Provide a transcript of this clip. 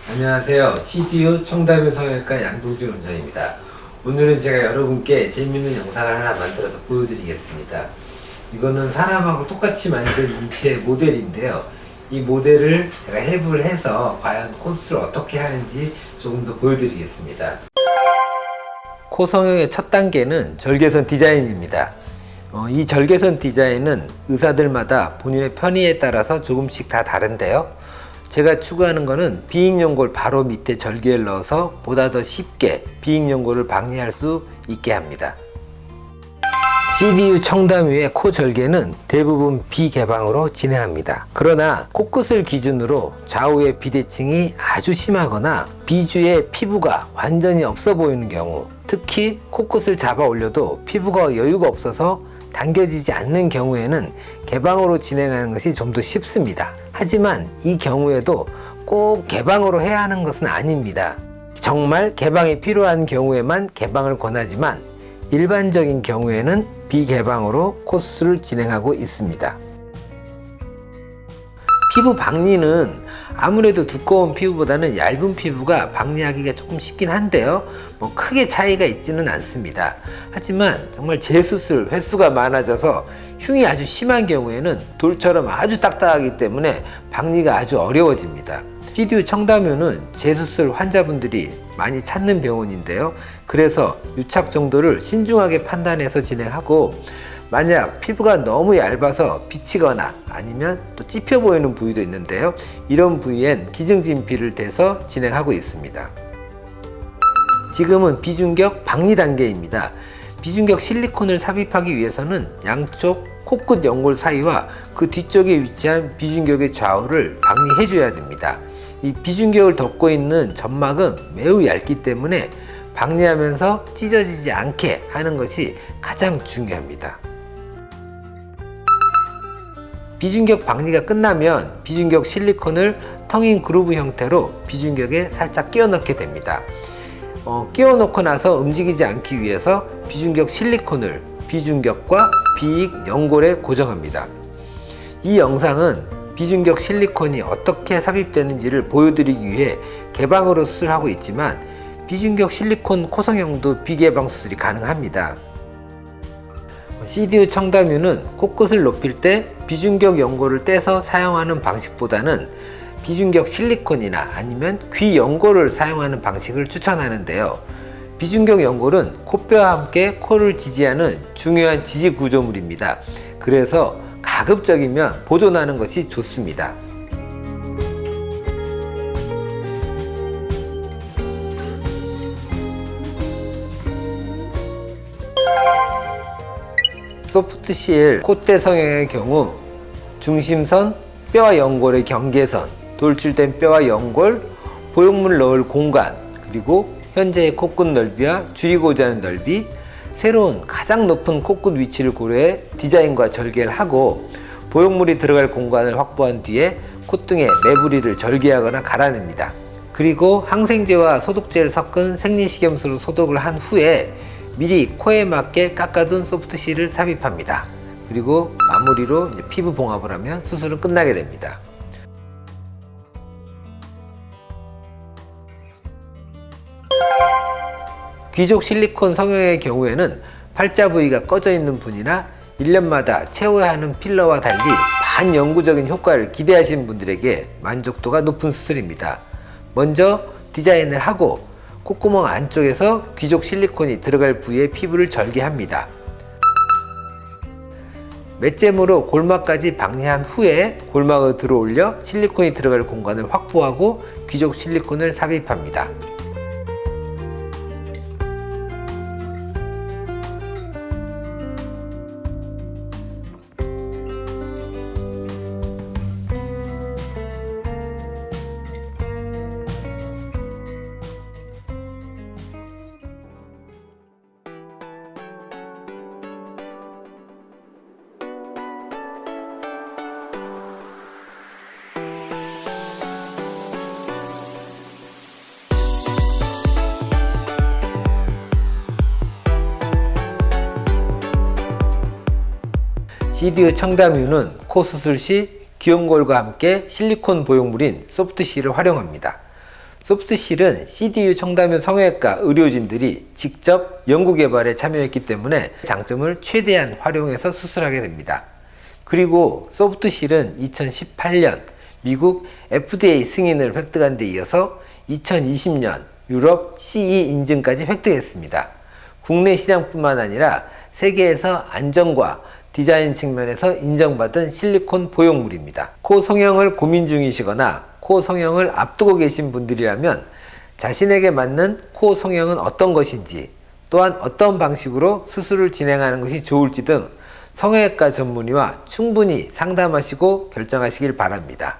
안녕하세요. CDU 청담유 성형외과 양동준 원장입니다. 오늘은 제가 여러분께 재밌는 영상을 하나 만들어서 보여드리겠습니다. 이거는 사람하고 똑같이 만든 인체 모델인데요. 이 모델을 제가 해부를 해서 과연 코수를 어떻게 하는지 조금 더 보여드리겠습니다. 코 성형의 첫 단계는 절개선 디자인입니다. 이 절개선 디자인은 의사들마다 본인의 편의에 따라서 조금씩 다 다른데요. 제가 추구하는 것은 비익연골 바로 밑에 절개를 넣어서 보다 더 쉽게 비익연골을 방지할 수 있게 합니다. CDU 청담유의 코 절개는 대부분 비개방으로 진행합니다. 그러나 코끝을 기준으로 좌우의 비대칭이 아주 심하거나 비주의 피부가 완전히 없어 보이는 경우, 특히 코끝을 잡아 올려도 피부가 여유가 없어서 당겨지지 않는 경우에는 개방으로 진행하는 것이 좀 더 쉽습니다. 하지만 이 경우에도 꼭 개방으로 해야 하는 것은 아닙니다. 정말 개방이 필요한 경우에만 개방을 권하지만 일반적인 경우에는 비개방으로 코수술을 진행하고 있습니다. 피부 박리는 아무래도 두꺼운 피부보다는 얇은 피부가 박리하기가 조금 쉽긴 한데요. 크게 차이가 있지는 않습니다. 하지만 정말 재수술 횟수가 많아져서 흉이 아주 심한 경우에는 돌처럼 아주 딱딱하기 때문에 박리가 아주 어려워집니다. CDU 청담유는 재수술 환자분들이 많이 찾는 병원인데요. 그래서 유착 정도를 신중하게 판단해서 진행하고, 만약 피부가 너무 얇아서 비치거나 아니면 또 찝혀 보이는 부위도 있는데요. 이런 부위엔 기증진피를 대서 진행하고 있습니다. 지금은 비중격 박리 단계입니다. 비중격 실리콘을 삽입하기 위해서는 양쪽 코끝 연골 사이와 그 뒤쪽에 위치한 비중격의 좌우를 박리해 줘야 됩니다. 이 비중격을 덮고 있는 점막은 매우 얇기 때문에 박리하면서 찢어지지 않게 하는 것이 가장 중요합니다. 비중격 박리가 끝나면 비중격 실리콘을 텅인 그루브 형태로 비중격에 살짝 끼워 넣게 됩니다. 끼워 넣고 나서 움직이지 않기 위해서 비중격 실리콘을 비중격과 비익 연골에 고정합니다. 이 영상은 비중격 실리콘이 어떻게 삽입되는지를 보여드리기 위해 개방으로 수술하고 있지만 비중격 실리콘 코성형도 비개방 수술이 가능합니다. CDU 청담유는 코끝을 높일 때 비중격 연골을 떼서 사용하는 방식보다는 비중격 실리콘이나 아니면 귀 연골을 사용하는 방식을 추천하는데요. 비중격 연골은 코뼈와 함께 코를 지지하는 중요한 지지 구조물입니다. 그래서 가급적이면 보존하는 것이 좋습니다. 소프트실 콧대 성형의 경우 중심선, 뼈와 연골의 경계선, 돌출된 뼈와 연골, 보형물을 넣을 공간, 그리고 현재의 코끝 넓이와 줄이고자 하는 넓이, 새로운 가장 높은 코끝 위치를 고려해 디자인과 절개를 하고, 보형물이 들어갈 공간을 확보한 뒤에 콧등의 매부리를 절개하거나 갈아냅니다. 그리고 항생제와 소독제를 섞은 생리식염수로 소독을 한 후에 미리 코에 맞게 깎아둔 소프트실을 삽입합니다. 그리고 마무리로 피부 봉합을 하면 수술은 끝나게 됩니다. 귀족 실리콘 성형의 경우에는 팔자 부위가 꺼져 있는 분이나 1년마다 채워야 하는 필러와 달리 반영구적인 효과를 기대하시는 분들에게 만족도가 높은 수술입니다. 먼저 디자인을 하고 콧구멍 안쪽에서 귀족 실리콘이 들어갈 부위의 피부를 절개합니다. 맷잼으로 골막까지 박리한 후에 골막을 들어 올려 실리콘이 들어갈 공간을 확보하고 귀족 실리콘을 삽입합니다. CDU 청담유는 코 수술 시 귀연골과 함께 실리콘 보형물인 소프트실을 활용합니다. 소프트실은 CDU 청담형 성형외과 의료진들이 직접 연구 개발에 참여했기 때문에 장점을 최대한 활용해서 수술하게 됩니다. 그리고 소프트실은 2018년 미국 FDA 승인을 획득한 데 이어서 2020년 유럽 CE 인증까지 획득했습니다. 국내 시장뿐만 아니라 세계에서 안전과 디자인 측면에서 인정받은 실리콘 보형물입니다. 코 성형을 고민 중이시거나 코 성형을 앞두고 계신 분들이라면 자신에게 맞는 코 성형은 어떤 것인지, 또한 어떤 방식으로 수술을 진행하는 것이 좋을지 등 성형외과 전문의와 충분히 상담하시고 결정하시길 바랍니다.